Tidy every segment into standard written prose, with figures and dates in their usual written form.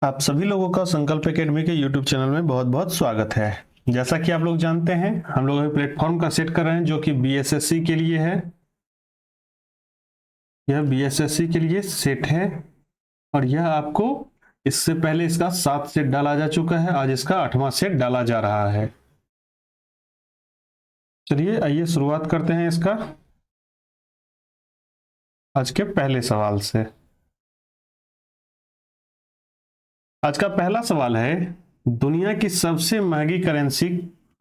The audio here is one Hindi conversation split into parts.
आप सभी लोगों का संकल्प एकेडमी के यूट्यूब चैनल में बहुत बहुत स्वागत है। जैसा कि आप लोग जानते हैं, हम लोग अभी प्लेटफॉर्म का सेट कर रहे हैं जो कि बीएसएससी के लिए है। यह बीएसएससी के लिए सेट है और यह आपको इससे पहले इसका 7 सेट डाला जा चुका है। आज इसका 8वां सेट डाला जा रहा है। चलिए आइए शुरुआत करते हैं इसका आज के पहले सवाल से। आज का पहला सवाल है, दुनिया की सबसे महंगी करेंसी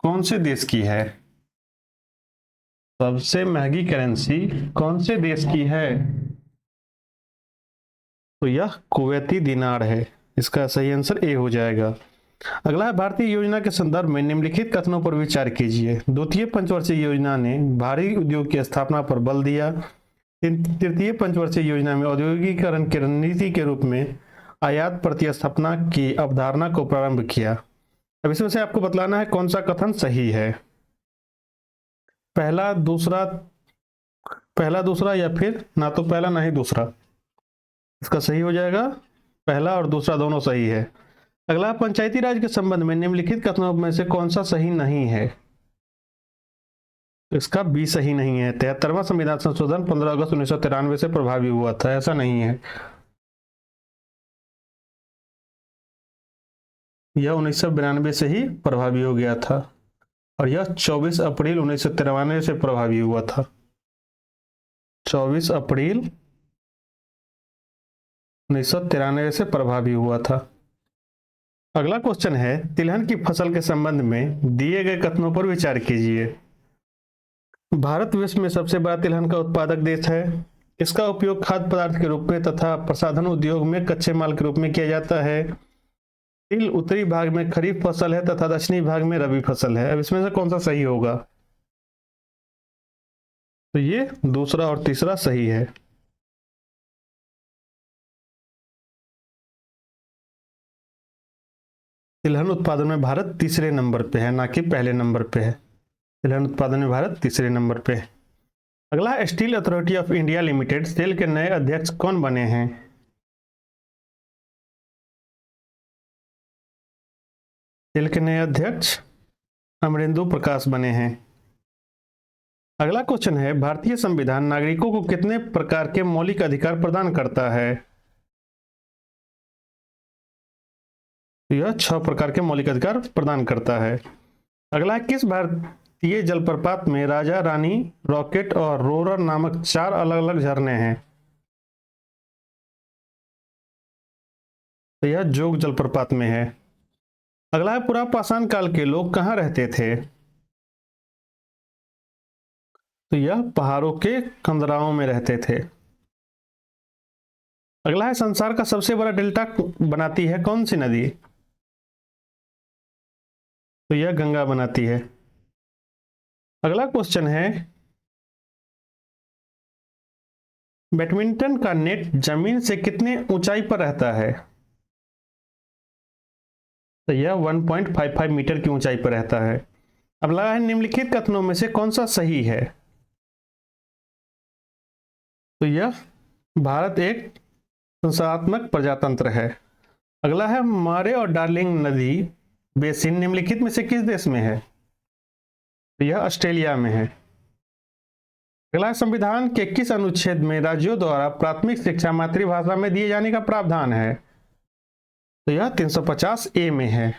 कौन से देश की है? सबसे महंगी करेंसी कौन से देश की है? तो यह कुवैती दिनार है। इसका सही आंसर ए हो जाएगा। अगला है, भारतीय योजना के संदर्भ में निम्नलिखित कथनों पर विचार कीजिए। द्वितीय पंचवर्षीय योजना ने भारी उद्योग की स्थापना पर बल दिया। तृतीय पंचवर्षीय योजना में औद्योगिकीकरण की रणनीति के रूप में आयात प्रतिस्थापना की अवधारणा को प्रारंभ किया। अब इसमें से आपको बतलाना है कौन सा कथन सही है। पहला दूसरा या फिर ना तो पहला ना ही दूसरा। इसका सही हो जाएगा, पहला और दूसरा दोनों सही है। अगला, पंचायती राज के संबंध में निम्नलिखित कथनों में से कौन सा सही नहीं है? इसका बी सही नहीं है। 73वां संविधान संशोधन 15 अगस्त 1993 से प्रभावी हुआ था, ऐसा नहीं है। यह 1992 से ही प्रभावी हो गया था और यह 24 अप्रैल 1993 से प्रभावी हुआ था। 24 अप्रैल 1993 से प्रभावी हुआ था। अगला क्वेश्चन है, तिलहन की फसल के संबंध में दिए गए कथनों पर विचार कीजिए। भारत विश्व में सबसे बड़ा तिलहन का उत्पादक देश है। इसका उपयोग खाद्य पदार्थ के रूप में तथा प्रसाधन उद्योग में कच्चे माल के रूप में किया जाता है। तिल उत्तरी भाग में खरीफ फसल है तथा दक्षिणी भाग में रबी फसल है। अब इसमें से कौन सा सही होगा? तो ये दूसरा और तीसरा सही है। तिलहन उत्पादन में भारत तीसरे नंबर पे है, ना कि पहले नंबर पे है। तिलहन उत्पादन में भारत तीसरे नंबर पे है। अगला, Steel Authority of India Limited SAIL के नए अध्यक्ष कौन बने हैं? सेल के नए अध्यक्ष अमरेंदु प्रकाश बने हैं। अगला क्वेश्चन है, भारतीय संविधान नागरिकों को कितने प्रकार के मौलिक अधिकार प्रदान करता है? तो यह 6 प्रकार के मौलिक अधिकार प्रदान करता है। अगला है, किस भारतीय जलप्रपात में राजा रानी, रॉकेट और रोरर नामक 4 अलग अलग झरने हैं? तो यह जोग जलप्रपात में है। अगला है, पुरापाषाण काल के लोग कहाँ रहते थे? तो यह पहाड़ों के कंदराओं में रहते थे। अगला है, संसार का सबसे बड़ा डेल्टा बनाती है कौन सी नदी? तो यह गंगा बनाती है। अगला क्वेश्चन है, बैडमिंटन का नेट जमीन से कितने ऊंचाई पर रहता है? तो यह 1.55 मीटर की ऊंचाई पर रहता है। अब लगा है, निम्नलिखित कथनों में से कौन सा सही है? तो यह भारत एक संस्थात्मक प्रजातंत्र है। अगला है, मारे और डार्लिंग नदी बेसिन निम्नलिखित में से किस देश में है? तो यह ऑस्ट्रेलिया में है। अगला, संविधान के किस अनुच्छेद में राज्यों द्वारा प्राथमिक शिक्षा मातृभाषा में दिए जाने का प्रावधान है? तो यह 350 ए में है।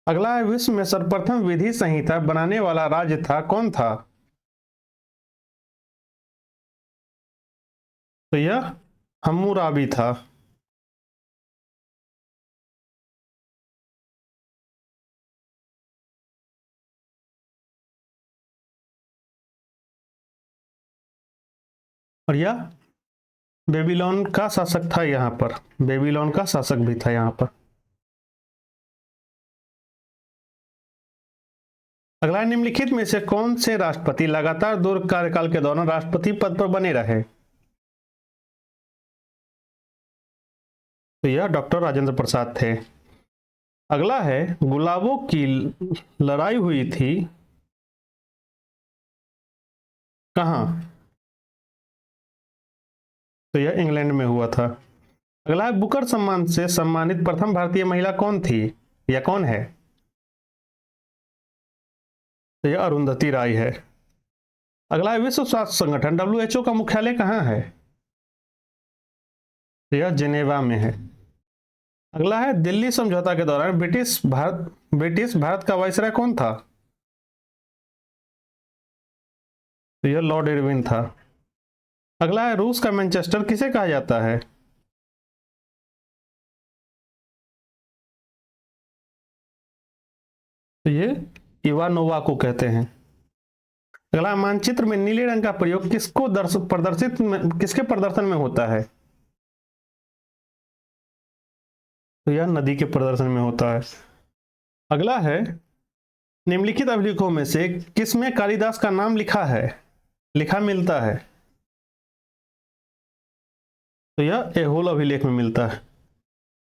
अगला है, विश्व में सर्वप्रथम विधि संहिता बनाने वाला राज्य था कौन था? तो यह हम्मुराबी था। और यह बेबीलोन का शासक था। यहाँ पर बेबीलोन का शासक भी था यहाँ पर। अगला, निम्नलिखित में से कौन से राष्ट्रपति लगातार 2 कार्यकाल के दौरान राष्ट्रपति पद पर बने रहे? तो यह डॉक्टर राजेंद्र प्रसाद थे। अगला है, गुलाबों की लड़ाई हुई थी कहाँ? तो यह इंग्लैंड में हुआ था। अगला है बुकर सम्मान से सम्मानित प्रथम भारतीय महिला कौन थी या कौन है? तो यह अरुंधति राय है। अगला है विश्व स्वास्थ्य संगठन WHO का मुख्यालय कहाँ है? तो यह जिनेवा में है। अगला है दिल्ली समझौता के दौरान ब्रिटिश भारत का वायसराय कौन था? तो यह लॉर्ड इरविन था। अगला है रूस का मैनचेस्टर किसे कहा जाता है? तो ये इवानोवा को कहते हैं। अगला मानचित्र में नीले रंग का प्रयोग किसके प्रदर्शन में होता है? तो यह नदी के प्रदर्शन में होता है। अगला है निम्नलिखित अभिलेखों में से किसमें कालिदास का नाम लिखा मिलता है? तो यह एहोल अभिलेख में मिलता है।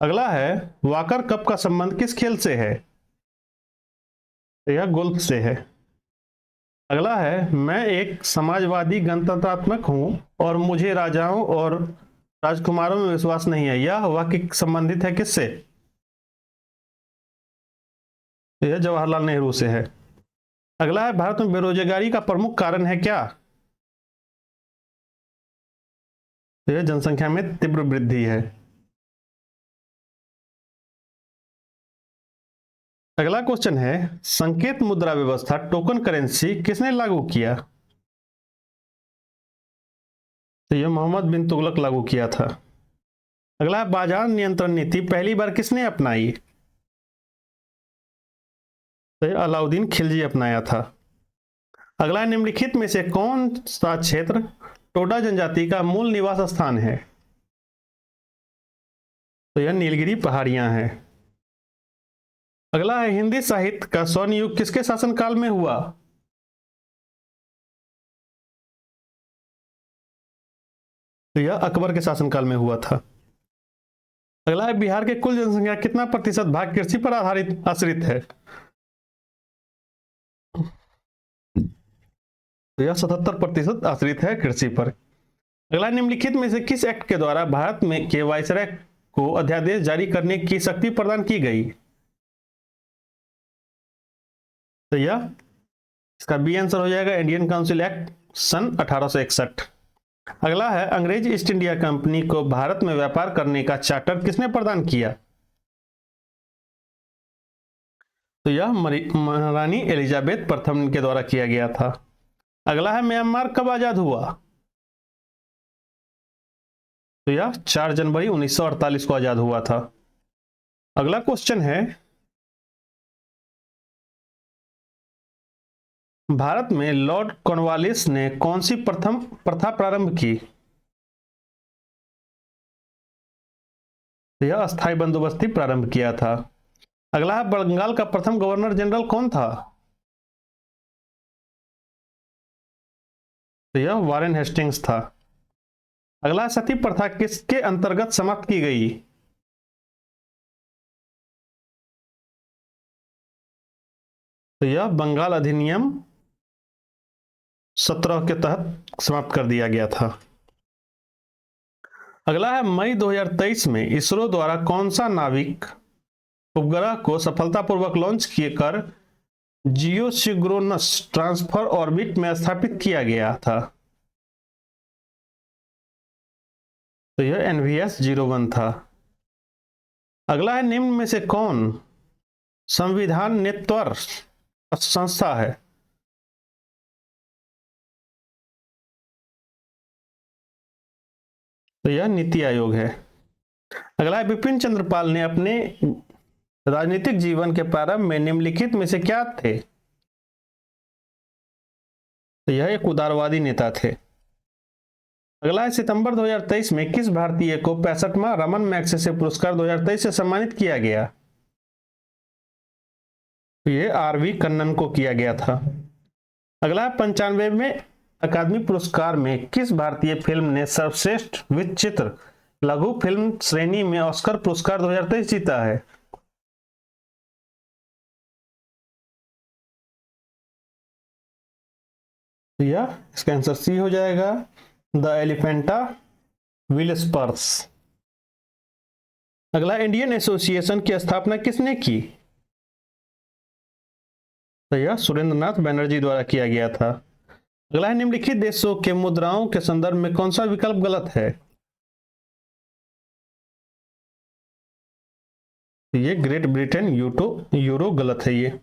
अगला है वाकर कप का संबंध किस खेल से है? तो यह गोल्फ से है। अगला है मैं एक समाजवादी गणतंत्रात्मक हूं और मुझे राजाओं और राजकुमारों में विश्वास नहीं है, यह वाक्य संबंधित है किससे? यह जवाहरलाल नेहरू से है। अगला है भारत में बेरोजगारी का प्रमुख कारण है क्या? तो यह जनसंख्या में तीव्र वृद्धि है। अगला क्वेश्चन है संकेत मुद्रा व्यवस्था टोकन करेंसी किसने लागू किया? तो यह मोहम्मद बिन तुगलक लागू किया था। अगला है बाजार नियंत्रण नीति पहली बार किसने अपनाई? तो यह अलाउद्दीन खिलजी अपनाया था। अगला निम्नलिखित में से कौन सा क्षेत्र टोडा जनजाति का मूल निवास स्थान है? तो यह नीलगिरी पहाड़ियां हैं। अगला है हिंदी साहित्य का स्वर्ण युग किसके शासनकाल में हुआ? तो यह अकबर के शासनकाल में हुआ था। अगला है बिहार के कुल जनसंख्या कितना प्रतिशत भाग कृषि पर आश्रित है? तो यह 77% आश्रित है कृषि पर। अगला निम्नलिखित में से किस एक्ट के द्वारा भारत में के वायसराय को अध्यादेश जारी करने की शक्ति प्रदान की गई? तो यह इसका बी आंसर हो जाएगा इंडियन काउंसिल एक्ट सन 1861। अगला है अंग्रेज ईस्ट इंडिया कंपनी को भारत में व्यापार करने का चार्टर किसने प्रदान किया? तो यह महारानी एलिजाबेथ प्रथम के द्वारा किया गया था। अगला है म्यांमार कब आजाद हुआ? तो यह 4 जनवरी 1948 को आजाद हुआ था। अगला क्वेश्चन है भारत में लॉर्ड कॉर्नवालिस ने कौन सी प्रथम प्रथा प्रारंभ की? तो यह अस्थायी बंदोबस्ती प्रारंभ किया था। अगला है बंगाल का प्रथम गवर्नर जनरल कौन था? तो यह वारेन हेस्टिंग्स था। अगला सती प्रथा किसके अंतर्गत समाप्त की गई? तो यह बंगाल अधिनियम 17 के तहत समाप्त कर दिया गया था। अगला है मई 2023 में इसरो द्वारा कौन सा नाविक उपग्रह को सफलतापूर्वक लॉन्च कर जियोसिंक्रोनस ट्रांसफर ऑर्बिट में स्थापित किया गया था? तो यह NVS-01 था। अगला है निम्न में से कौन संविधान नेतृत्व संस्था है? तो यह नीति आयोग है। अगला है बिपिन चंद्रपाल ने अपने राजनीतिक जीवन के प्रारंभ में निम्नलिखित में से क्या थे? तो यह एक उदारवादी नेता थे। अगला है सितंबर 2023 में किस भारतीय को 65वां रमन मैग्सेसे पुरस्कार 2023 से सम्मानित किया गया? तो ये RV कन्नन को किया गया था। अगला है 95वें अकादमी पुरस्कार में किस भारतीय फिल्म ने सर्वश्रेष्ठ विचित्र लघु फिल्म श्रेणी में ऑस्कर पुरस्कार 2023 जीता है? तो यह इसका आंसर सी हो जाएगा द एलिफेंटा विल स्पर्स। अगला, इंडियन एसोसिएशन की स्थापना किसने की? तो यह सुरेंद्र नाथ बनर्जी द्वारा किया गया था। अगला है, निम्नलिखित देशों के मुद्राओं के संदर्भ में कौन सा विकल्प गलत है? ये ग्रेट ब्रिटेन, यूरो गलत है ये।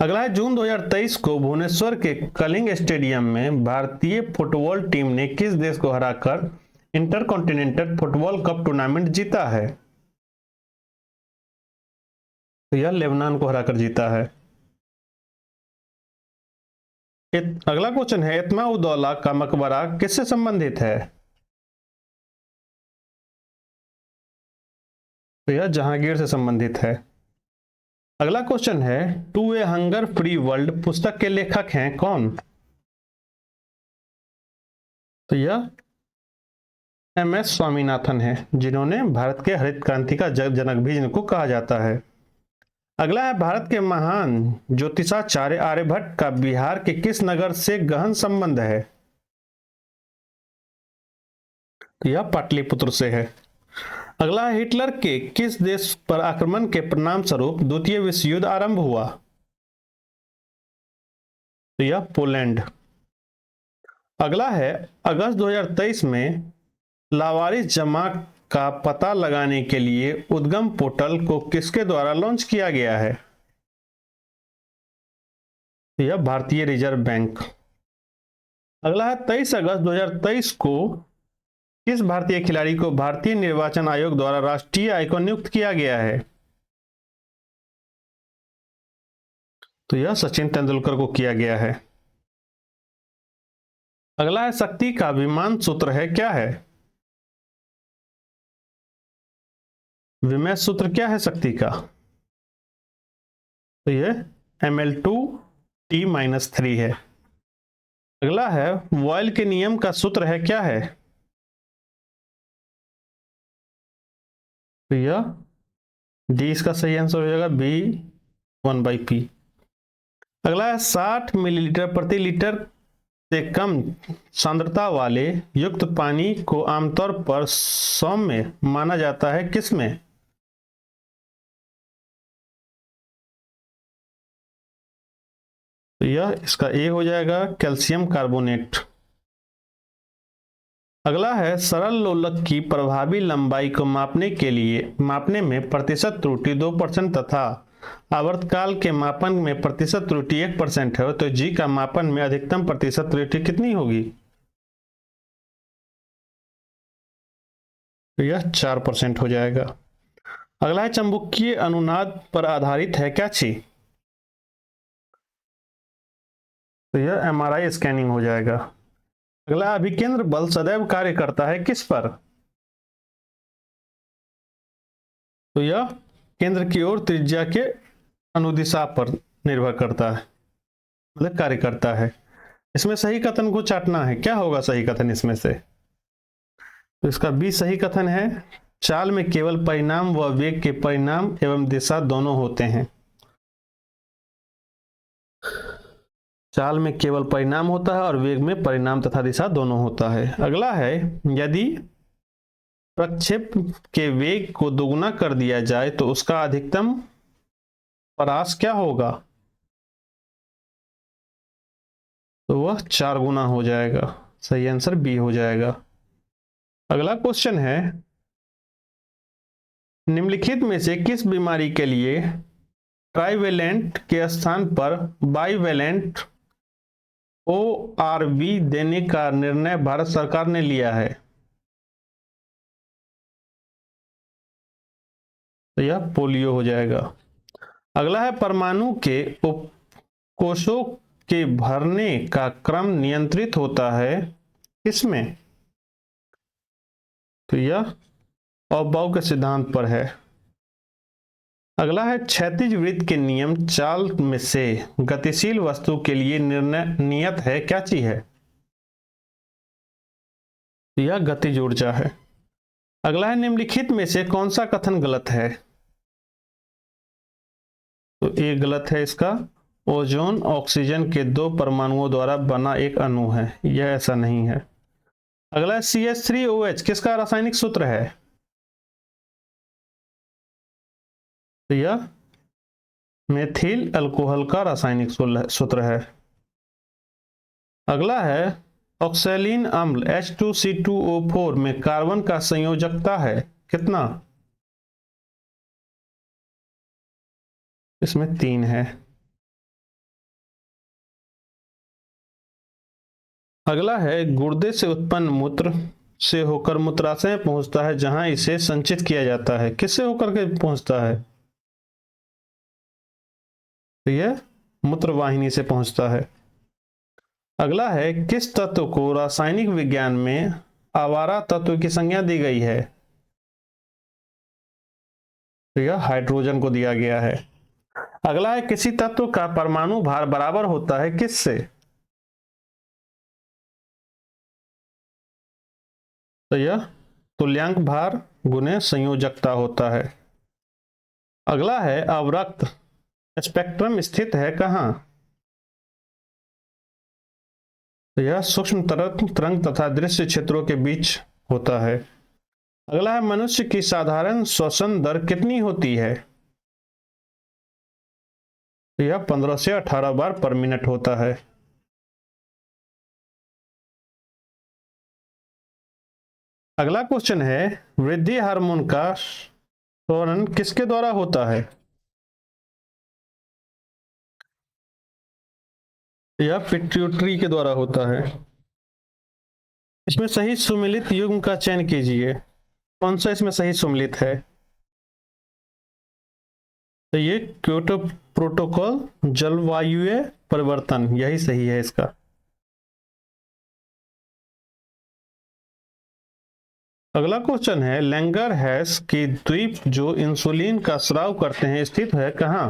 अगला है, जून 2023 को भुवनेश्वर के कलिंग स्टेडियम में भारतीय फुटबॉल टीम ने किस देश को हराकर इंटरकॉन्टिनेंटल फुटबॉल कप टूर्नामेंट जीता है? तो यह लेबनान को हराकर जीता है। अगला क्वेश्चन है, इत्मा उद्दौला का मकबरा किससे संबंधित है? तो यह जहांगीर से संबंधित है। अगला क्वेश्चन है, to a hunger free world पुस्तक के लेखक हैं कौन? तो यह MS स्वामीनाथन है, जिन्होंने भारत के हरित क्रांति का जनक भी जिनको कहा जाता है। अगला है, भारत के महान ज्योतिषाचार्य आर्यभट्ट का बिहार के किस नगर से गहन संबंध है? तो यह पाटलिपुत्र से है। अगला, हिटलर के किस देश पर आक्रमण के परिणाम स्वरूप द्वितीय विश्व युद्ध आरंभ हुआ? तो यह पोलैंड। अगला है, अगस्त 2023 में लावारिस जमा का पता लगाने के लिए उद्गम पोर्टल को किसके द्वारा लॉन्च किया गया है? यह भारतीय रिजर्व बैंक। अगला है, 23 अगस्त 2023 को किस भारतीय खिलाड़ी को भारतीय निर्वाचन आयोग द्वारा राष्ट्रीय आइकॉन नियुक्त किया गया है? तो यह सचिन तेंदुलकर को किया गया है। अगला है, शक्ति का विमान सूत्र है क्या है? विमेय सूत्र क्या है शक्ति का? तो यह Ml2T-3 है। अगला है, बॉयल के नियम का सूत्र है क्या है? तो यह डी इसका सही आंसर हो जाएगा, B1/P। अगला है, 60 मिलीलीटर प्रति लीटर से कम सांद्रता वाले युक्त पानी को आमतौर पर सौम्य माना जाता है किसमें? तो यह इसका ए हो जाएगा, कैल्शियम कार्बोनेट। अगला है, सरल लोलक की प्रभावी लंबाई को मापने में प्रतिशत त्रुटि 2% तथा आवर्तकाल के मापन में प्रतिशत त्रुटि 1% है, तो जी का मापन में अधिकतम प्रतिशत त्रुटि कितनी होगी? तो यह 4% हो जाएगा। अगला है, चुंबकीय अनुनाद पर आधारित है क्या चीज? तो यह MRI स्कैनिंग हो जाएगा। अगला, अभिकेंद्र बल सदैव कार्य करता है किस पर? तो यह केंद्र की ओर त्रिज्या के अनुदिशा पर निर्भर करता है, मतलब कार्य करता है। इसमें सही कथन को चाटना है, क्या होगा सही कथन इसमें से? तो इसका बी सही कथन है, चाल में केवल परिणाम व वेग के परिणाम एवं दिशा दोनों होते हैं। चाल में केवल परिणाम होता है और वेग में परिणाम तथा दिशा दोनों होता है। अगला है, यदि प्रक्षेप के वेग को दोगुना कर दिया जाए तो उसका अधिकतम परास क्या होगा? तो वह 4 गुना हो जाएगा। सही आंसर बी हो जाएगा। अगला क्वेश्चन है, निम्नलिखित में से किस बीमारी के लिए ट्राइवेलेंट के स्थान पर बाइवेलेंट ORV देने का निर्णय भारत सरकार ने लिया है? तो यह पोलियो हो जाएगा। अगला है, परमाणु के कोशों के भरने का क्रम नियंत्रित होता है किसमें? तो यह अफबाउ के सिद्धांत पर है। अगला है, क्षैतिज वृत्त के नियम चाल में से गतिशील वस्तु के लिए नियत है क्या चीज है? यह गतिज ऊर्जा है। अगला है, निम्नलिखित में से कौन सा कथन गलत है? तो ये गलत है इसका, ओजोन ऑक्सीजन के 2 परमाणुओं द्वारा बना एक अणु है, यह ऐसा नहीं है। अगला है, CH3OH किसका रासायनिक सूत्र है? तो यह मेथिल अल्कोहल का रासायनिक सूत्र है। अगला है ऑक्सैलिन अम्ल H2C2O4 में कार्बन का संयोजकता है कितना? इसमें 3 है। अगला है गुर्दे से उत्पन्न मूत्र से होकर मूत्राशय में पहुंचता है जहां इसे संचित किया जाता है। किससे होकर के पहुंचता है? तो यह मूत्रवाहिनी से पहुंचता है। अगला है किस तत्व को रासायनिक विज्ञान में आवारा तत्व की संज्ञा दी गई है? तो यह हाइड्रोजन को दिया गया है। अगला है किसी तत्व का परमाणु भार बराबर होता है किससे? तो यह तुल्यांक भार गुने संयोजकता होता है। अगला है अवरक्त स्पेक्ट्रम स्थित है कहां? तो यह सूक्ष्म तरंग तथा दृश्य क्षेत्रों के बीच होता है। अगला है मनुष्य की साधारण श्वसन दर कितनी होती है? तो यह 15 से 18 बार पर मिनट होता है। अगला क्वेश्चन है वृद्धि हार्मोन का स्रवण किसके द्वारा होता है? यह पिट्यूटरी के द्वारा होता है। इसमें सही सुमेलित युग्म का चयन कीजिए। कौन सा इसमें सही सुमेलित है? तो ये क्योटो प्रोटोकॉल जलवायु परिवर्तन, यही सही है इसका। अगला क्वेश्चन है लैंगर हैश की द्वीप जो इंसुलिन का स्राव करते हैं स्थित है कहां?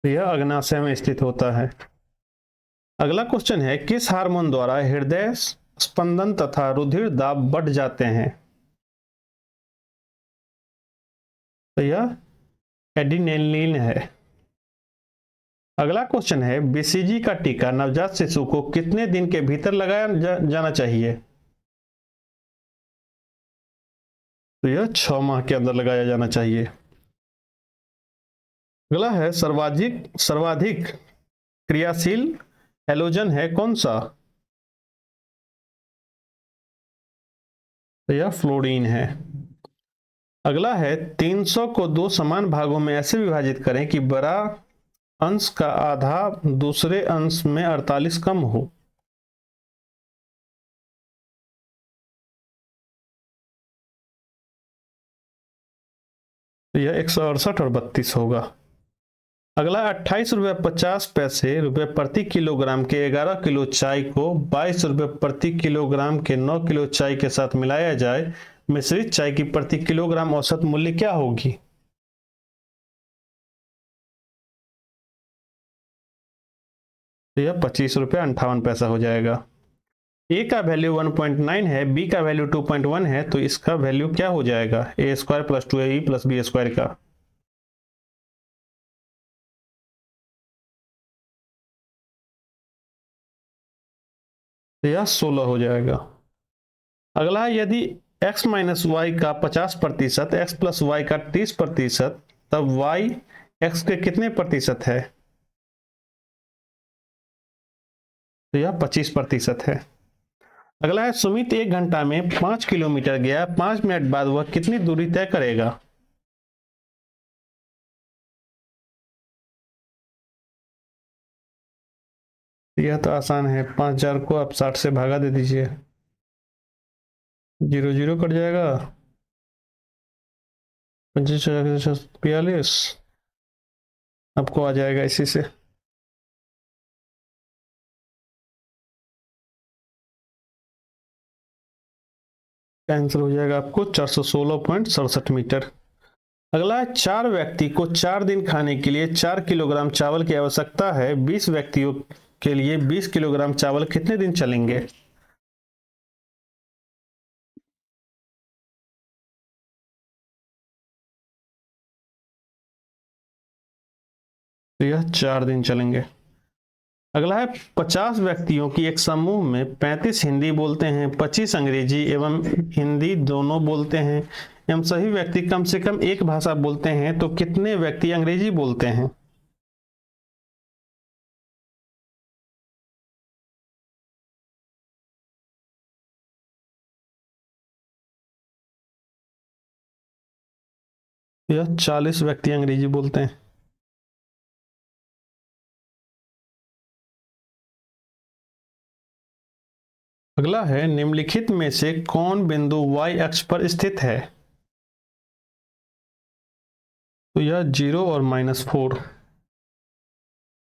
यह अग्नाशय में स्थित होता है। अगला क्वेश्चन है किस हार्मोन द्वारा हृदय स्पंदन तथा रुधिर दाब बढ़ जाते हैं? तो यह एड्रेनालिन है। अगला क्वेश्चन है बीसीजी का टीका नवजात शिशु को कितने दिन के भीतर लगाया जाना चाहिए? तो यह 6 माह के अंदर लगाया जाना चाहिए। अगला है सर्वाधिक क्रियाशील हैलोजन है कौन सा? तो यह फ्लोरीन है। अगला है 300 को 2 समान भागों में ऐसे विभाजित करें कि बड़ा अंश का आधा दूसरे अंश में 48 कम हो। तो यह 168 और 32 होगा। अगला 28 रुपये 50 पैसे रुपये प्रति किलोग्राम के 11 किलो चाय को 22 रुपये प्रति किलोग्राम के 9 किलो चाय के साथ मिलाया जाए, मिश्रित चाय की प्रति किलोग्राम औसत मूल्य क्या होगी? तो यह 25 रुपये 58 पैसा हो जाएगा। ए का वैल्यू 1.9 है, बी का वैल्यू 2.1 है, तो इसका वैल्यू क्या हो जाएगा? A square plus 2ab plus b square का। तो यह 16 हो जाएगा। अगला है यदि x माइनस वाई का 50%, x प्लस वाई का 30%, तब y x के कितने प्रतिशत है? तो यह 25% है। अगला है सुमित 1 घंटा में 5 किलोमीटर गया, 5 मिनट बाद वह कितनी दूरी तय करेगा? यह तो आसान है, 5000 को आप 60 से भागा दे दीजिए, 0 0 कट जाएगा, 45 आपको आ जाएगा इसी से। आंसर हो जाएगा आपको 416.67 मीटर। अगला है 4 व्यक्ति को 4 दिन खाने के लिए 4 किलोग्राम चावल की आवश्यकता है, 20 व्यक्तियों के लिए 20 किलोग्राम चावल कितने दिन चलेंगे? तो यह 4 दिन चलेंगे। अगला है 50 व्यक्तियों की एक समूह में 35 हिंदी बोलते हैं, 25 अंग्रेजी एवं हिंदी दोनों बोलते हैं, एवं सभी व्यक्ति कम से कम एक भाषा बोलते हैं तो कितने व्यक्ति अंग्रेजी बोलते हैं? यह 40 व्यक्ति अंग्रेजी बोलते हैं। अगला है, निम्नलिखित में से कौन बिंदु y अक्ष पर स्थित है? तो यह 0 और -4।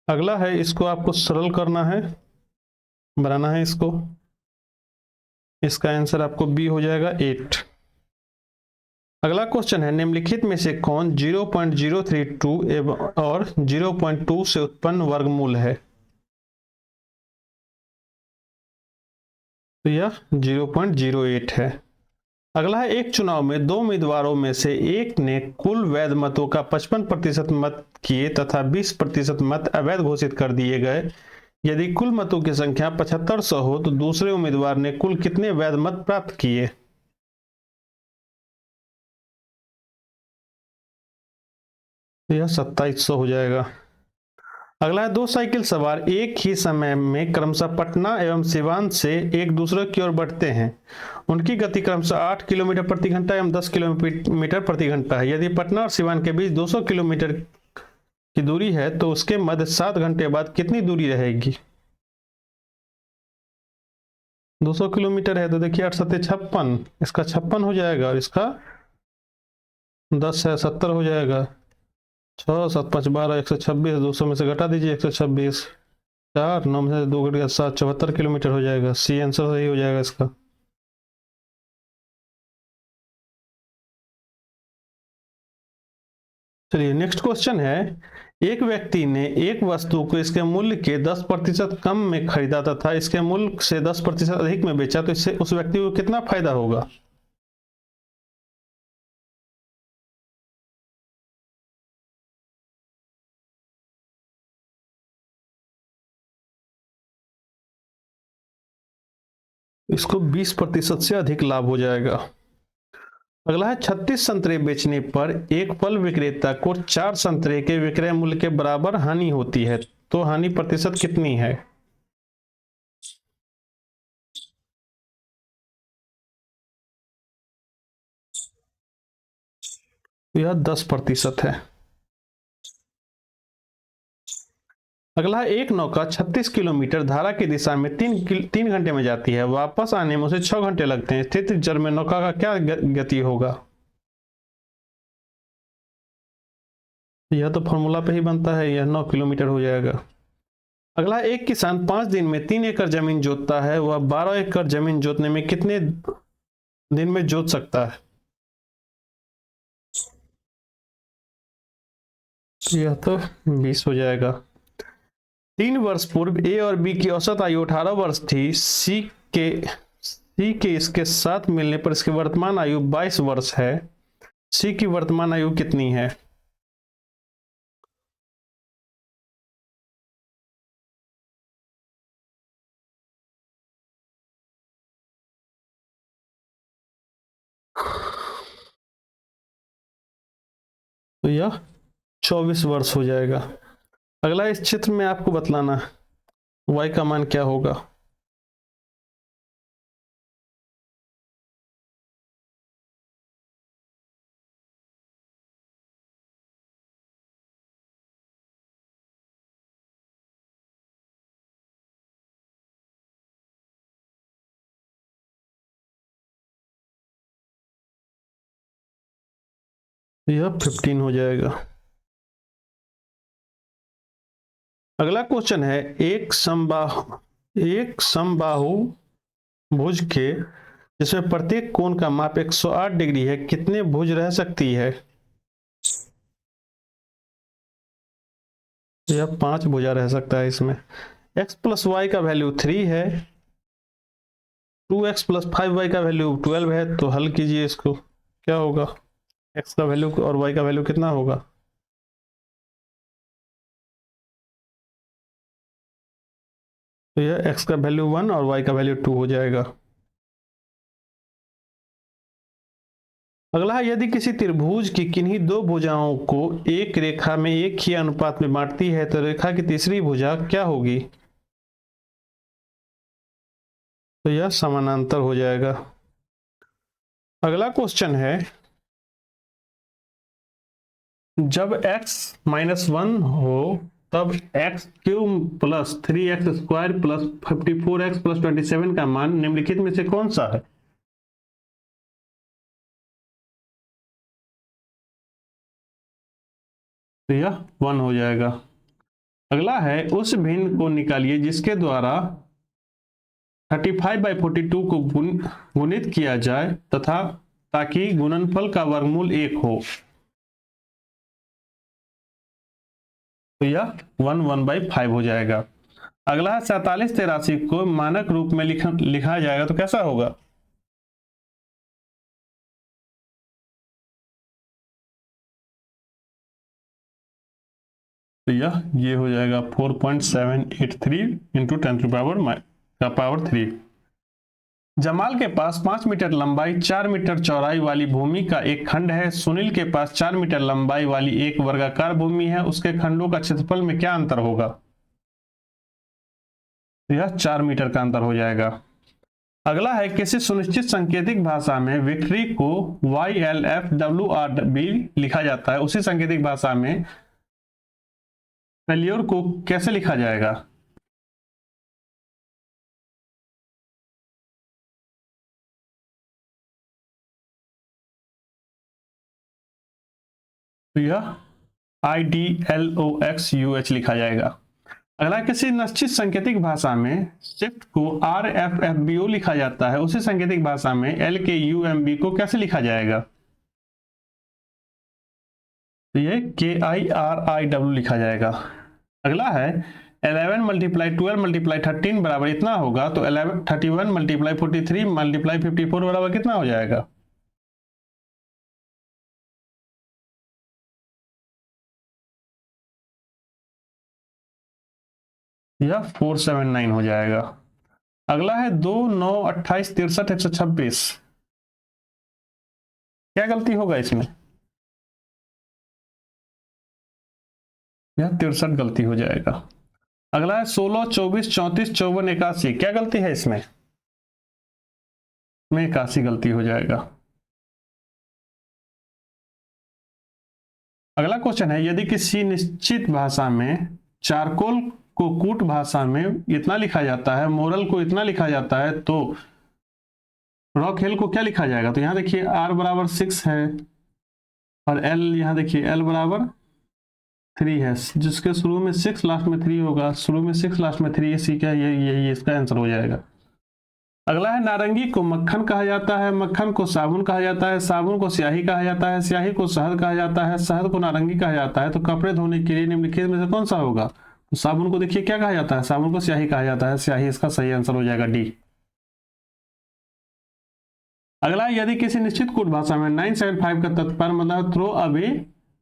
अगला है, इसको आपको सरल करना है, बनाना है इसको। इसका आंसर आपको बी हो जाएगा 8। अगला क्वेश्चन है, निम्नलिखित में से कौन 0.032 एवं और 0.2 से उत्पन्न वर्गमूल है? तो यह 0.08 है। अगला है, एक चुनाव में दो उम्मीदवारों में से एक ने कुल वैध मतों का 55% मत किए तथा 20% मत अवैध घोषित कर दिए गए। यदि कुल मतों की संख्या 7500 हो तो दूसरे उम्मीदवार ने कुल कितने वैध मत प्राप्त किए? तो यह 2700 हो जाएगा। अगला है, दो साइकिल सवार एक ही समय में क्रमशः पटना एवं सिवान से एक दूसरे की ओर बढ़ते हैं। उनकी गति क्रमशः 8 किलोमीटर प्रति घंटा एवं 10 किलोमीटर प्रति घंटा है। यदि पटना और सिवान के बीच 200 किलोमीटर की दूरी है तो उसके मध्य 7 घंटे बाद कितनी दूरी रहेगी? 200 किलोमीटर है तो देखिए 8 7 56, इसका 56 हो जाएगा और इसका 10 है 70 हो जाएगा। 6 7 5 12, 126, 200 में से घटा दीजिए 126, 4 9 में से 2 घट गया 7, 74 किलोमीटर हो जाएगा। सी आंसर सही हो जाएगा इसका। चलिए नेक्स्ट क्वेश्चन है, एक व्यक्ति ने एक वस्तु को इसके मूल्य के 10% कम में खरीदा तथा इसके मूल्य से 10% अधिक में बेचा तो इससे उस व्यक्ति को कितना फायदा होगा? इसको 20% से अधिक लाभ हो जाएगा। अगला है, 36 संतरे बेचने पर एक फल विक्रेता को 4 संतरे के विक्रय मूल्य के बराबर हानि होती है तो हानि प्रतिशत कितनी है? यह 10% है। अगला है, एक नौका 36 किलोमीटर धारा की दिशा में 3 घंटे में जाती है, वापस आने में उसे 6 घंटे लगते हैं। स्थिर जल में नौका का क्या गति होगा? यह तो फॉर्मूला पे ही बनता है, यह 9 किलोमीटर हो जाएगा। अगला, एक किसान 5 दिन में 3 एकड़ जमीन जोतता है, वह 12 एकड़ जमीन जोतने में कितने दिन में जोत सकता है? यह तो 20 हो जाएगा। 3 वर्ष पूर्व ए और बी की औसत आयु 18 वर्ष थी। सी के इसके साथ मिलने पर इसकी वर्तमान आयु 22 वर्ष है। सी की वर्तमान आयु कितनी है? तो यह 24 वर्ष हो जाएगा। अगला, इस चित्र में आपको बतलाना y का मान क्या होगा? यह 15 हो जाएगा। अगला क्वेश्चन है, एक समबाहु भुज के जिसमें प्रत्येक कोण का माप 108 डिग्री है कितने भुज रह सकती है? यह 5 भुजा रह सकता है इसमें। x प्लस वाई का वैल्यू 3 है, 2x प्लस 5y का वैल्यू 12 है, तो हल कीजिए इसको, क्या होगा? x का वैल्यू और y का वैल्यू कितना होगा? तो यह x का वैल्यू 1 और y का वैल्यू 2 हो जाएगा। अगला है, यदि किसी त्रिभुज की किन्हीं दो भुजाओं को एक रेखा में एक ही अनुपात में बांटती है तो रेखा की तीसरी भुजा क्या होगी? तो यह समानांतर हो जाएगा। अगला क्वेश्चन है, जब x-1 हो तब x³ plus 3x² plus 54x plus 27 का मान निम्नलिखित में से कौन सा है? तो यह 1 हो जाएगा। अगला है, उस भिन्न को निकालिए जिसके द्वारा 35/42 को गुणित किया जाए तथा ताकि गुणनफल का वर्गमूल 1 हो। तो यह 1/5 हो जाएगा। अगला है, 4783 को मानक रूप में लिखा जाएगा तो कैसा होगा? तो ये हो जाएगा 4.783 इंटू 10⁻³ जमाल के पास 5 मीटर लंबाई 4 मीटर चौड़ाई वाली भूमि का एक खंड है। सुनील के पास 4 मीटर लंबाई वाली एक वर्गाकार भूमि है। उसके खंडों का क्षेत्रफल में क्या अंतर होगा? तो यह 4 मीटर का अंतर हो जाएगा। अगला है, किसी सुनिश्चित सांकेतिक भाषा में विक्ट्री को YLFWRB लिखा जाता है, उसी सांकेतिक भाषा में फेल्योर को कैसे लिखा जाएगा? तो यह IDLOXUH लिखा जाएगा। अगला, किसी निश्चित सांकेतिक भाषा में शिफ्ट को RFFBO लिखा जाता है, उसी सांकेतिक भाषा में LKUMB को कैसे लिखा जाएगा? तो ये KIRIW लिखा जाएगा। अगला है, 11 × 12 × 13 बराबर इतना होगा, तो 31 × 43 × 54 बराबर कितना हो जाएगा? यह 479 हो जाएगा। अगला है, 2, 9, 28, 63, 126। क्या गलती होगा इसमें? यह 63 गलती हो जाएगा। अगला है, 16, 24, 34, 54, 81। क्या गलती है इसमें? 81 गलती हो जाएगा। अगला क्वेश्चन है, यदि किसी निश्चित भाषा में चारकोल को कूट भाषा में इतना लिखा जाता है, मोरल को इतना लिखा जाता है, तो रॉक हेल को क्या लिखा जाएगा? तो यहां देखिए R बराबर 6 है और L यहां देखिए L बराबर 3 है, जिसके शुरू में 6 लास्ट में 3 होगा। शुरू में 6 लास्ट में 3, इसी का यही इसका आंसर हो जाएगा। अगला है, नारंगी को मक्खन कहा जाता है, मक्खन को साबुन कहा जाता है, साबुन को स्याही कहा जाता है, स्याही को शहद कहा जाता है, शहद को नारंगी कहा जाता है, तो कपड़े धोने के लिए निम्नलिखित में से कौन सा होगा? तो साबुन को देखिए क्या कहा जाता है? साबुन को स्याही कहा जाता है, स्याही इसका सही आंसर हो जाएगा D। अगला, यदि किसी निश्चित कोड भाषा में 975 का तात्पर्य मतलब थ्रो अवे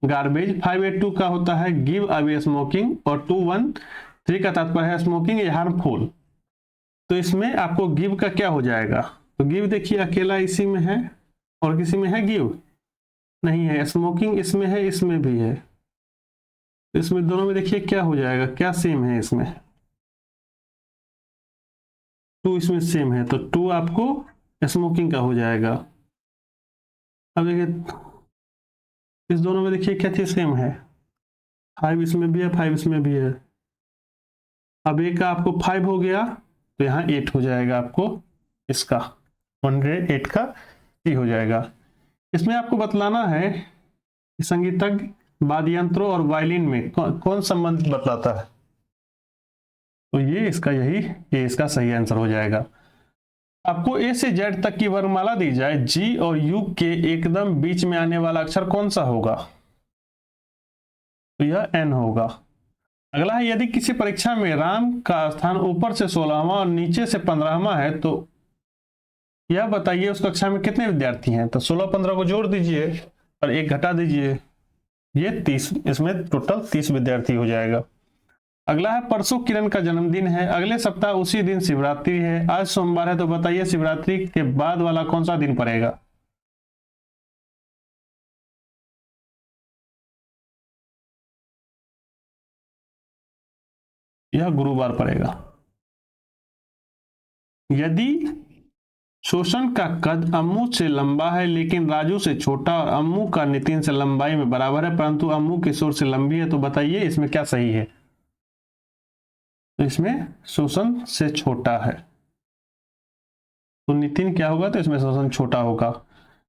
गार्बेज, 582 का होता है गिव अवे स्मोकिंग और 213 का तात्पर्य है स्मोकिंग इज हार्मफुल, तो इसमें आपको गिव का क्या हो जाएगा? तो गिव देखिए अकेला इसी में है और किसी में है गिव नहीं है, स्मोकिंग इसमें है, इसमें भी है, इसमें दोनों में देखिए क्या हो जाएगा, क्या सेम है इसमें? 2 इसमें सेम है, तो 2 आपको स्मोकिंग का हो जाएगा। अब देखिए इस दोनों में देखिए क्या चीज सेम है, 5 इसमें भी है, 5 इसमें भी है। अब एक का आपको 5 हो गया तो यहाँ 8 हो जाएगा, आपको इसका 108 का C हो जाएगा। इसमें आपको बतलाना है कि संगीतज्ञ वाद्य यंत्रों और वायलिन में कौन संबंध बतलाता है, तो ये इसका सही आंसर हो जाएगा। आपको A से Z तक की वर्णमाला दी जाए, G और U के एकदम बीच में आने वाला अक्षर कौन सा होगा? तो यह N होगा। अगला है, यदि किसी परीक्षा में राम का स्थान ऊपर से 16वां और नीचे से 15वां है तो यह बताइए उस कक्षा में कितने विद्यार्थी हैं? तो 16 15 को जोड़ दीजिए और 1 घटा दीजिए, ये 30, इसमें टोटल 30 विद्यार्थी हो जाएगा। अगला है, परसों किरण का जन्मदिन है, अगले सप्ताह उसी दिन शिवरात्रि है, आज सोमवार है, तो बताइए शिवरात्रि के बाद वाला कौन सा दिन पड़ेगा? यह गुरुवार पड़ेगा। यदि शोषण का कद अम्मू से लंबा है लेकिन राजू से छोटा और अम्मू का नितिन से लंबाई में बराबर है परंतु अम्मू किशोर से लंबी है, तो बताइए इसमें क्या सही है। तो इसमें शोषण से छोटा है, तो नितिन क्या होगा, तो इसमें शोषण छोटा होगा।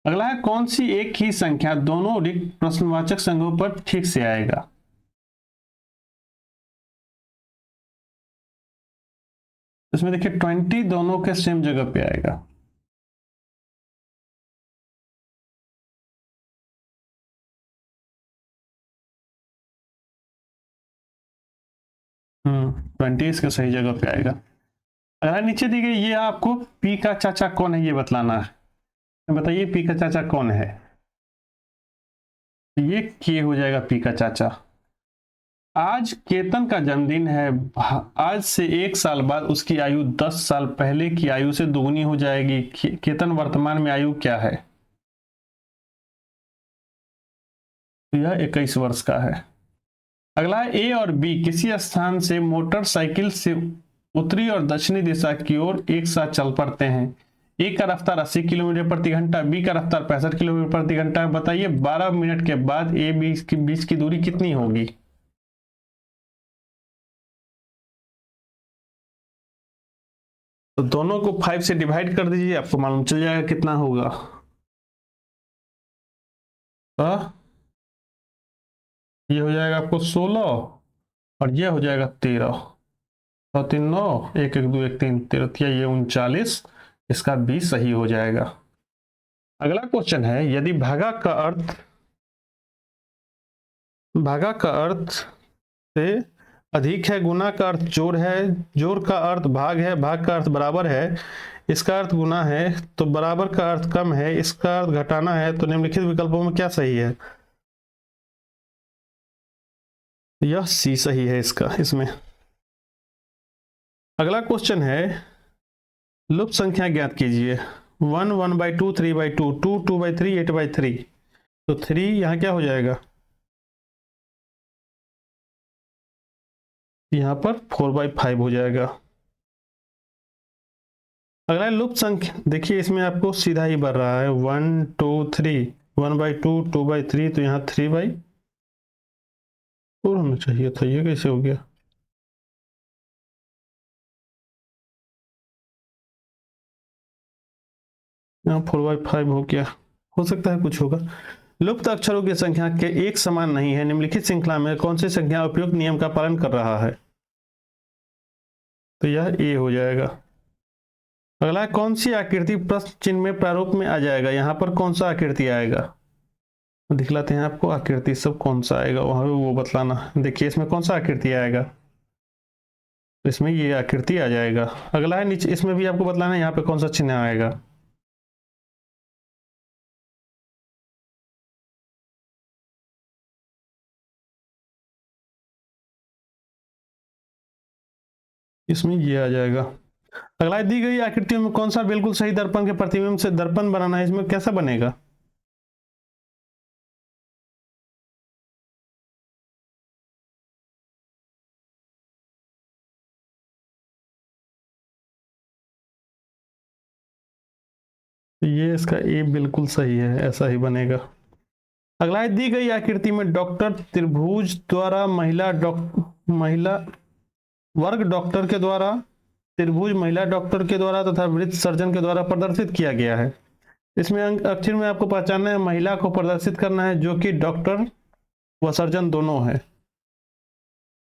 अगला है कौन सी एक ही संख्या दोनों रिक्त प्रश्नवाचक संघों पर ठीक से आएगा। इसमें देखिए 20 दोनों के सेम जगह पे आएगा। 20 इसके सही जगह पे आएगा। अगर नीचे दी गई ये आपको पी का चाचा कौन है ये बतलाना है, तो बताइए पी का चाचा कौन है। ये के हो जाएगा पी का चाचा। आज केतन का जन्मदिन है, आज से 1 साल बाद उसकी आयु 10 साल पहले की आयु से दोगुनी हो जाएगी। केतन वर्तमान में आयु क्या है, तो यह 21 वर्ष का है। अगला है ए और बी किसी स्थान से मोटरसाइकिल से उत्तरी और दक्षिणी दिशा की ओर एक साथ चल पड़ते हैं। ए का रफ्तार 80 किलोमीटर प्रति घंटा, बी का रफ्तार 65 किलोमीटर प्रति घंटा है। बताइए 12 मिनट के बाद ए बी के बीच की दूरी कितनी होगी। तो दोनों को 5 से डिवाइड कर दीजिए, आपको मालूम चल जाएगा कितना होगा। तो ये हो जाएगा आपको 16 और ये हो जाएगा 13। तो 3 9 1 1 2 1 3 13 ये 39, इसका बी सही हो जाएगा। अगला क्वेश्चन है यदि भागा का अर्थ से अधिक है, गुना का अर्थ जोड़ है, जोड़ का अर्थ भाग है, भाग का अर्थ बराबर है, इसका अर्थ गुना है, तो बराबर का अर्थ कम है, इसका अर्थ घटाना है, तो निम्नलिखित विकल्पों में क्या सही है। यह सी सही है इसका इसमें। अगला क्वेश्चन है लुप्त संख्या ज्ञात कीजिए। 1 1/2 3/2 2 2/3 8/3, तो 3 यहाँ क्या हो जाएगा, यहाँ पर 4/5 हो जाएगा। अगला लुप्त संख्या देखिए इसमें आपको सीधा ही बढ़ रहा है 1 2 3 1/2 2/3, तो यहाँ 3/4 होना चाहिए था, ये कैसे हो गया। यहाँ 4/5 हो गया, हो सकता है कुछ होगा। लुप्त अक्षरों की संख्या के एक समान नहीं है, निम्नलिखित श्रृंखला में कौन सी संख्या उपयुक्त नियम का पालन कर रहा है, तो यह ए हो जाएगा। अगला है कौन सी आकृति प्रश्न चिन्ह में प्रारूप में आ जाएगा, यहाँ पर कौन सा आकृति आएगा, दिखलाते हैं आपको आकृति सब कौन सा आएगा वहां पे वो बतलाना। देखिए इसमें कौन सा आकृति आएगा, इसमें ये आकृति आ जाएगा। अगला है नीचे इसमें भी आपको बतलाना है यहाँ पे कौन सा चिन्ह आएगा। इसमें ये आ जाएगा। अगला दी गई आकृतियों में कौन सा बिल्कुल सही दर्पण के प्रतिबिंब से दर्पण बनाना है, इसमें कैसा बनेगा। तो ये इसका ए बिल्कुल सही है, ऐसा ही बनेगा। अगला है दी गई आकृति में डॉक्टर त्रिभुज द्वारा महिला वर्ग डॉक्टर के द्वारा, त्रिभुज महिला डॉक्टर के द्वारा तथा वृत्त सर्जन के द्वारा प्रदर्शित किया गया है। इसमें अक्षर में आपको पहचानना है महिला को प्रदर्शित करना है जो कि डॉक्टर व सर्जन दोनों है।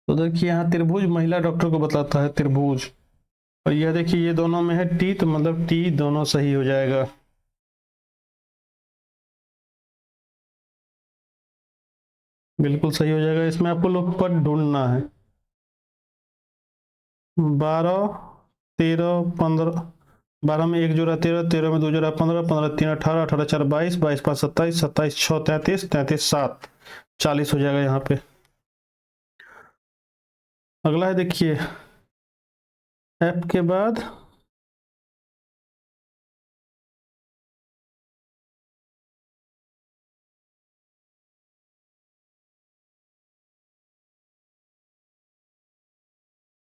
तो देखिए यहाँ त्रिभुज महिला डॉक्टर को बताता है त्रिभुज, और यह देखिए ये दोनों में है टी, तो मतलब टी दोनों सही हो जाएगा। बिल्कुल सही हो जाएगा। इसमें आपको लोग पद ढूंढना है। 12 13 15, 12 में एक जोड़ा 13, 13 में दो जोड़ा 15, 15 3 18, 18 4 22, 22 5 27, 27 6 33, 33 7 40 हो जाएगा यहाँ पे। अगला है देखिए एफ के बाद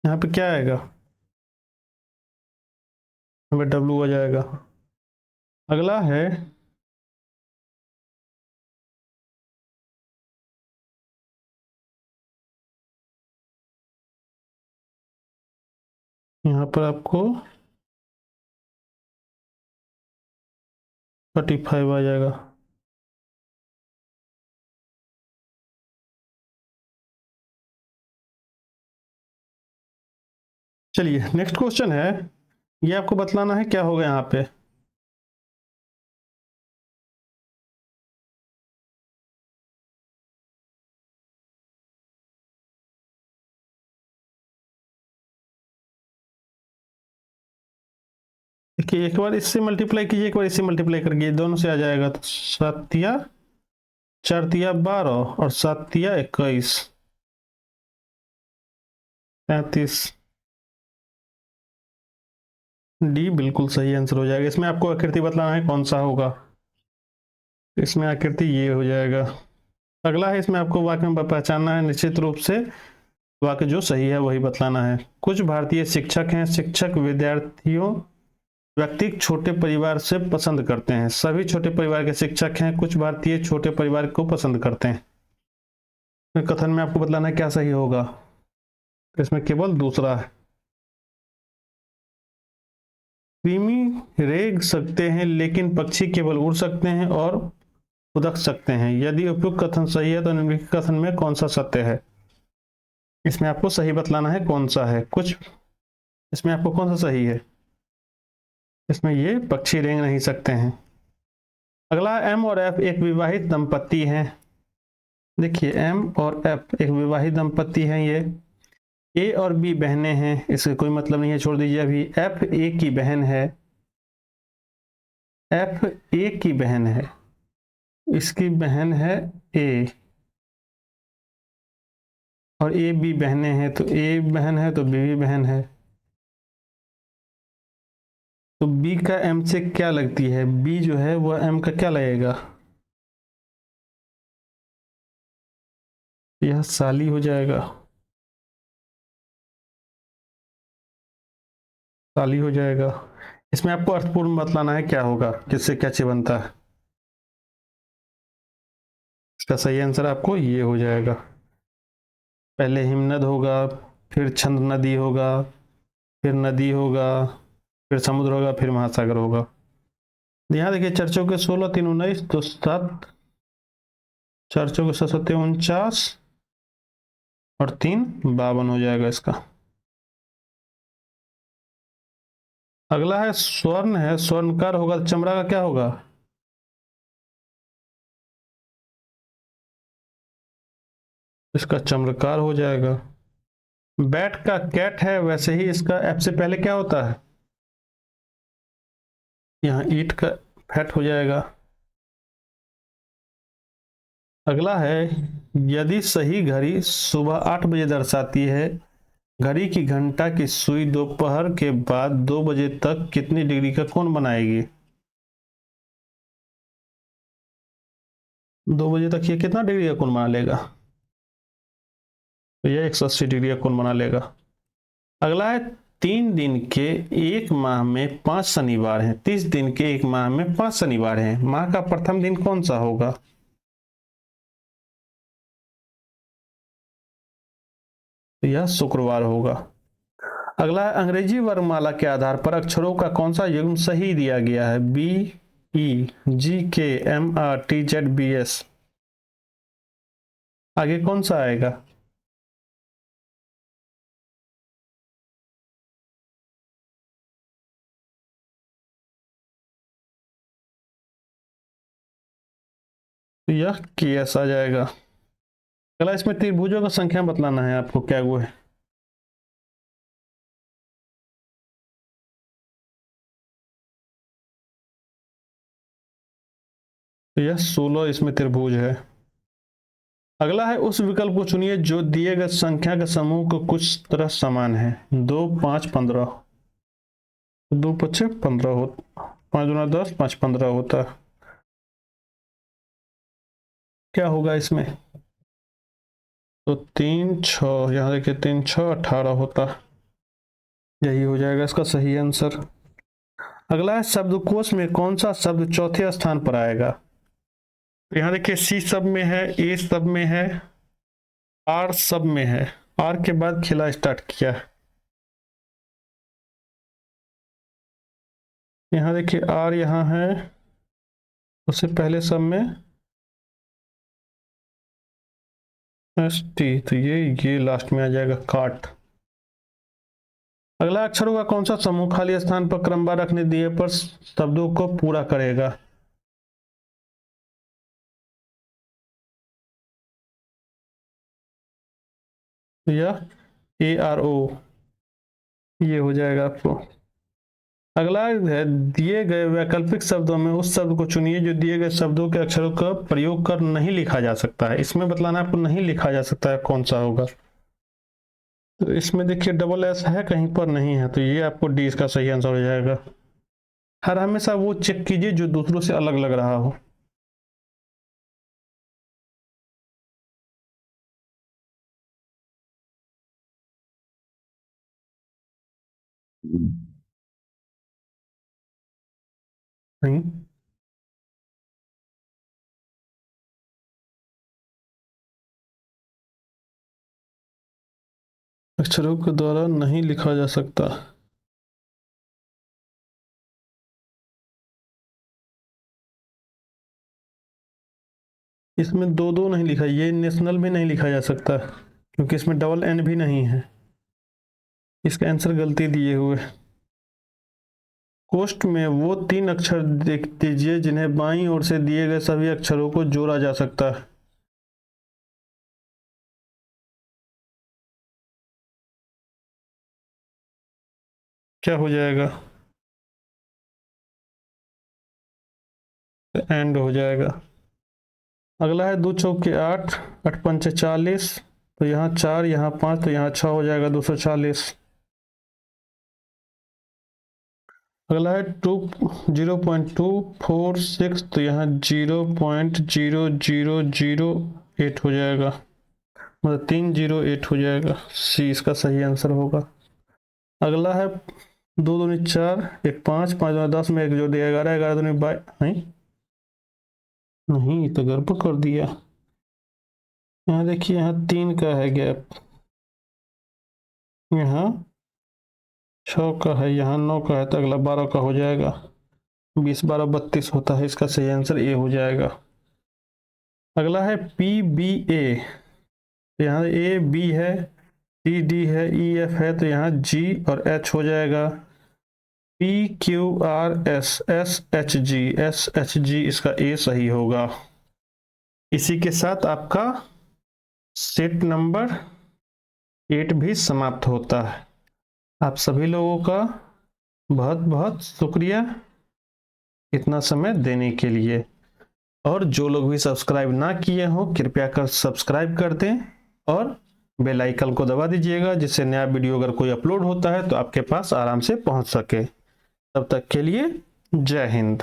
यहाँ पे क्या आएगा, यहाँ पे डब्लू आ जाएगा। अगला है यहाँ पर आपको 35 आ जाएगा। चलिए नेक्स्ट क्वेश्चन है, ये आपको बतलाना है क्या होगा यहाँ पे। देखिए एक बार इससे मल्टीप्लाई कीजिए, एक बार इससे मल्टीप्लाई करके दोनों से आ जाएगा, तो 7 4 12 और 7 21 35। डी बिल्कुल सही आंसर हो जाएगा। इसमें आपको आकृति बतलाना है कौन सा होगा। इसमें आकृति ये हो जाएगा। अगला है, इसमें आपको वाक्य में पहचानना है निश्चित रूप से, वाक्य जो सही है वही बतलाना है। कुछ भारतीय शिक्षक हैं, शिक्षक विद्यार्थियों व्यक्ति छोटे परिवार से पसंद करते हैं। सभी छोटे परिवार के शिक्षक हैं, कुछ भारतीय छोटे परिवार को पसंद करते हैं। कथन में आपको बतलाना है क्या सही होगा। इसमें केवल दूसरा है। कृमि रेंग सकते हैं लेकिन पक्षी केवल उड़ सकते हैं और उड़क सकते हैं। यदि उपयुक्त कथन सही है तो निम्नलिखित कथन में कौन सा सत्य है। इसमें आपको सही बतलाना है कौन सा है। कुछ इसमें आपको कौन सा सही है, इसमें ये पक्षी रेंग नहीं सकते हैं। अगला, एम और एफ एक विवाहित दंपत्ति हैं। देखिए एम और एफ एक विवाहित दंपत्ति हैं। ये ए और बी बहनें हैं, इसका कोई मतलब नहीं है, छोड़ दीजिए अभी। एफ ए की बहन है, एफ ए की बहन है, इसकी बहन है ए, और ए बी बहनें हैं, तो ए बहन है तो बी भी बहन है। तो बी का एम से क्या लगती है, बी जो है वह एम का क्या लगेगा, यह साली हो जाएगा, साली हो जाएगा। इसमें आपको अर्थपूर्ण बतलाना है क्या होगा, किससे क्या चे बनता है। इसका सही आंसर आपको ये हो जाएगा। पहले हिमनद होगा, फिर छंद नदी होगा, फिर नदी होगा, फिर समुद्र होगा, फिर महासागर होगा। यहाँ देखिए चर्चों के 16 3 19 तो 7, चर्चों के 7 49 और 3 52 हो जाएगा इसका। अगला है स्वर्ण है, स्वर्णकार होगा, चमड़ा का क्या होगा, इसका चमड़कार हो जाएगा। बैट का कैट है, वैसे ही इसका एफ से पहले क्या होता है, यहाँ ईट का फैट हो जाएगा। अगला है, यदि सही घड़ी सुबह 8 बजे दर्शाती है, घड़ी की घंटा की सुई दोपहर के बाद 2 बजे तक कितनी डिग्री का कोण बनाएगी। 2 बजे तक ये कितना डिग्री का कोण बना लेगा, तो यह 180 डिग्री का कोण बना लेगा। अगला है, 3 दिन के एक माह में 5 शनिवार हैं, 30 दिन के एक माह में 5 शनिवार हैं, माह का प्रथम दिन कौन सा होगा। तो यह शुक्रवार होगा। अगला है, अंग्रेजी वर्णमाला के आधार पर अक्षरों का कौन सा युग्म सही दिया गया है, B E G K M R T Z B S, आगे कौन सा आएगा। तो यह के एस आ जाएगा। अगला, इसमें त्रिभुजों का संख्या बतलाना है आपको क्या वो है। तो यह 16 इसमें त्रिभुज है। अगला है, उस विकल्प को चुनिए जो दिए गए संख्या के समूह को कुछ तरह समान है। 2 5 15, 2 पचे 15 हो, 5 दूना 10, 5 15 होता है। क्या होगा इसमें, तो 3 6, यहाँ देखिए 3 6 18 होता है। यही हो जाएगा इसका सही आंसर। अगला है शब्दकोश में कौन सा शब्द चौथे स्थान पर आएगा। तो यहाँ देखिए सी सब में है, ए सब में है, आर सब में है। आर के बाद खिला स्टार्ट किया। यहाँ देखिए आर यहाँ है, उससे पहले सब में एस टी, तो ये लास्ट में आ जाएगा काट। अगला अक्षरों का कौन सा समूह खाली स्थान पर क्रमवार रखने दिए पर शब्दों को पूरा करेगा। या ए आर ओ, ये हो जाएगा आपको। अगला है दिए गए वैकल्पिक शब्दों में उस शब्द को चुनिए जो दिए गए शब्दों के अक्षरों का प्रयोग कर नहीं लिखा जा सकता है। इसमें बतलाना आपको नहीं लिखा जा सकता है कौन सा होगा। तो इसमें देखिए डबल एस है, कहीं पर नहीं है, तो ये आपको डी इसका सही आंसर हो जाएगा। हर हमेशा वो चेक कीजिए जो दूसरों से अलग लग रहा हो। नहीं, अक्षरों के द्वारा नहीं लिखा जा सकता। इसमें दो दो नहीं लिखा, ये नेशनल भी नहीं लिखा जा सकता क्योंकि इसमें डबल एन भी नहीं है। इसका आंसर गलती दिए हुए। कोष्ठ में वो 3 अक्षर देख दीजिए जिन्हें बाईं ओर से दिए गए सभी अक्षरों को जोड़ा जा सकता है। क्या हो जाएगा, एंड हो जाएगा। अगला है 2 चौके 8, 8 पंचे 40, तो यहाँ 4, यहाँ 5, तो यहाँ 6 हो जाएगा 240। अगला है 0.246, तो यहाँ 0.0008 हो जाएगा, मतलब 308 हो जाएगा। सी इसका सही आंसर होगा। अगला है 2 दूनी 4, 1 5, 5 दूनी 10 में 1 जोड़ दिया 11, 11 दूनी 22, नहीं तो गड़बड़ कर दिया। यहाँ देखिए यहाँ 3 का है गैप, यहाँ 6 का है, यहाँ 9 का है, तो अगला 12 का हो जाएगा। 20 12 32 होता है, इसका सही आंसर ए हो जाएगा। अगला है PBA, यहाँ ए बी है, सी डी है, ई एफ है, तो यहाँ जी और एच हो जाएगा। PQRS SHG इसका ए सही होगा। इसी के साथ आपका सेट नंबर 8 भी समाप्त होता है। आप सभी लोगों का बहुत बहुत शुक्रिया इतना समय देने के लिए। और जो लोग भी सब्सक्राइब ना किए हो कृपया कर सब्सक्राइब कर दें और बेल आइकन को दबा दीजिएगा, जिससे नया वीडियो अगर कोई अपलोड होता है तो आपके पास आराम से पहुंच सके। तब तक के लिए जय हिंद।